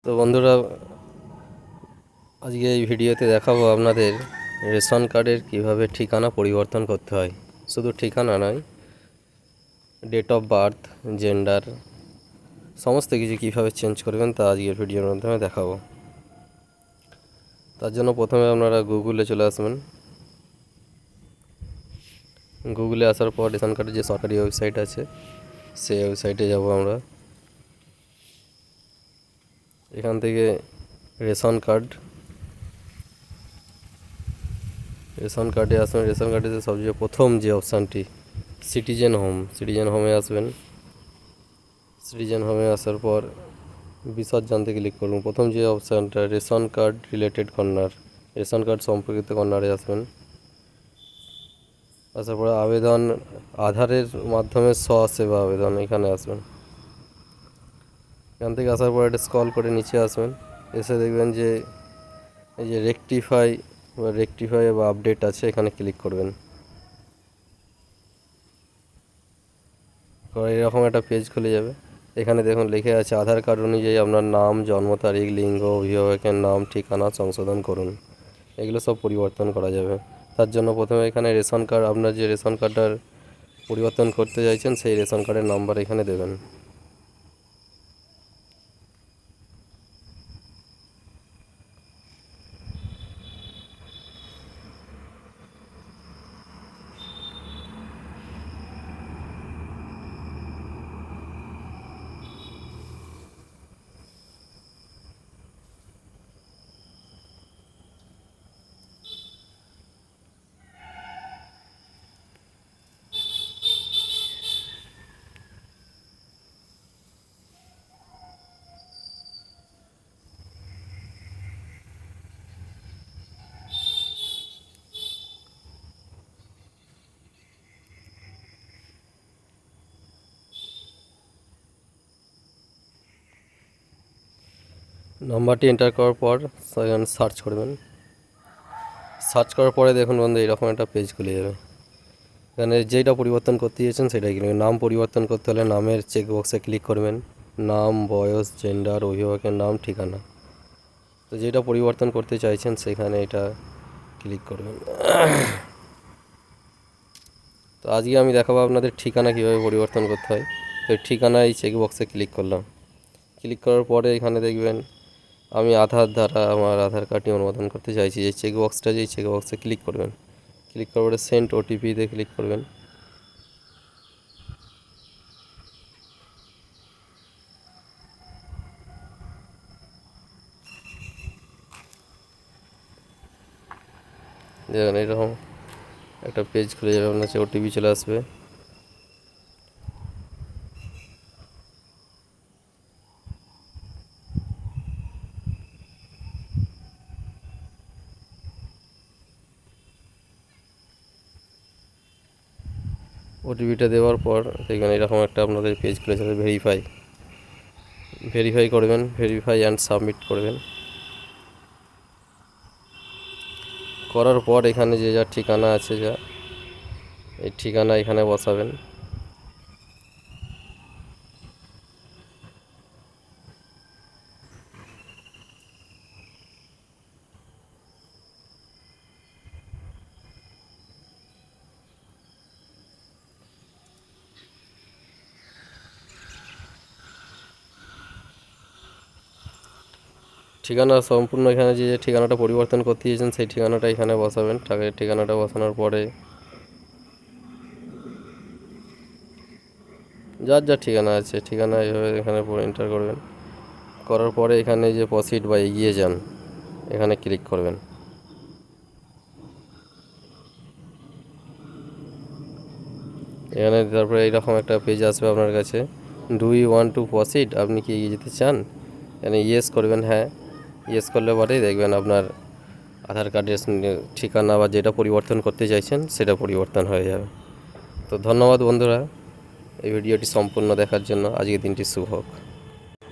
তো বন্ধুরা, আজকে এই ভিডিওতে দেখাবো আপনাদের রেশন কার্ডের কিভাবে ঠিকানা পরিবর্তন করতে হয়। শুধু ঠিকানা নয়, ডেট অফ বার্থ, জেন্ডার, সমস্ত কিছু কীভাবে চেঞ্জ করবেন তা আজকের ভিডিওর মাধ্যমে দেখাবো। তার জন্য প্রথমে আপনারা গুগলে চলে আসবেন। গুগলে আসার পর রেশন কার্ডের যে সরকারি ওয়েবসাইট আছে সেই ওয়েবসাইটে যাব আমরা। এখান থেকে রেশন কার্ডে আসবেন। রেশন কার্ডে সবচেয়ে প্রথম যে অপশানটি সিটিজেন হোমে আসবেন। সিটিজেন হোমে আসার পর বিশদ জানতে ক্লিক করুন। প্রথম যে অপশানটা ration card related corner, ration card সম্পর্কিত কর্নারে আসবেন। আসার পরে আবেদন, আধারের মাধ্যমে স্বসেবা আবেদন, এখানে আসবেন। এখান থেকে আসার পর এটা স্ক্রল করে নিচে আসবেন। এসে দেখবেন যে এই যে রেকটিফাই বা আপডেট আছে, এখানে ক্লিক করবেন। এরকম একটা পেজ খুলে যাবে। এখানে দেখুন লিখে আছে আধার কার্ড অনুযায়ী আপনার নাম, জন্ম তারিখ, লিঙ্গ, অভিভাবকের নাম, ঠিকানা সংশোধন করুন। এগুলো সব পরিবর্তন করা যাবে। তার জন্য প্রথমে এখানে রেশন কার্ড, আপনার যে রেশন কার্ডটার পরিবর্তন করতে চাইছেন সেই রেশন কার্ডের নাম্বার এখানে দেবেন। নাম্বারটি এন্টার করার পর সেখানে সার্চ করবেন। সার্চ করার পরে দেখুন বন্ধু, এরকম একটা পেজ খুলে যাবে। এখানে যেটা পরিবর্তন করতে চাইছেন সেটাই কিনবেন। নাম পরিবর্তন করতে হলে নামের চেকবক্সে ক্লিক করবেন। নাম, বয়স, জেন্ডার, অভিভাবকের নাম, ঠিকানা। তো যেটা পরিবর্তন করতে চাইছেন সেখানে এটা ক্লিক করবেন। তো আজকে আমি দেখাবো আপনাদের ঠিকানা কীভাবে পরিবর্তন করতে হয়। তো ঠিকানা এই চেকবক্সে ক্লিক করলাম। ক্লিক করার পরে এখানে দেখবেন আমি আধার দ্বারা আমার আধার কার্ডটি অনুমোদন করতে চাইছি। এই চেকবক্সে ক্লিক করবেন। ক্লিক করার পরে সেন্ড ওটিপিতে ক্লিক করবেন। দেখুন এরকম একটা পেজ খুলে যাবে, আপনার কাছে ওটিপি চলে আসবে। ওটিপিটা দেওয়ার পর দেখবেন এরকম একটা আপনাদের পেজ খুলে যাবে। ভেরিফাই করবেন, ভেরিফাই অ্যান্ড সাবমিট করবেন। করার পর এখানে যে যা ঠিকানা আছে, এই ঠিকানা এখানে বসাবেন। ঠিকানা সম্পূর্ণ এখানে যে ঠিকানাটা পরিবর্তন করতে চেয়েছেন সেই ঠিকানাটা এখানে বসাবেন। ঠিকানাটা বসানোর পরে যার ঠিকানা আছে ঠিকানা এইভাবে এখানে এন্টার করবেন। করার পরে এখানে যে প্রসিড বা এগিয়ে যান, এখানে ক্লিক করবেন। এখানে তারপরে এইরকম একটা পেজ আসবে আপনার কাছে, do you want to proceed, আপনি কি এগিয়ে যেতে চান? এখানে ইয়েস করবেন। হ্যাঁ, ইয়েস করলে পরেই দেখবেন আপনার আধার কার্ডের ঠিকানা বা যেটা পরিবর্তন করতে চাইছেন সেটা পরিবর্তন হয়ে যাবে। তো ধন্যবাদ বন্ধুরা এই ভিডিওটি সম্পূর্ণ দেখার জন্য। আজকের দিনটি শুভ হোক।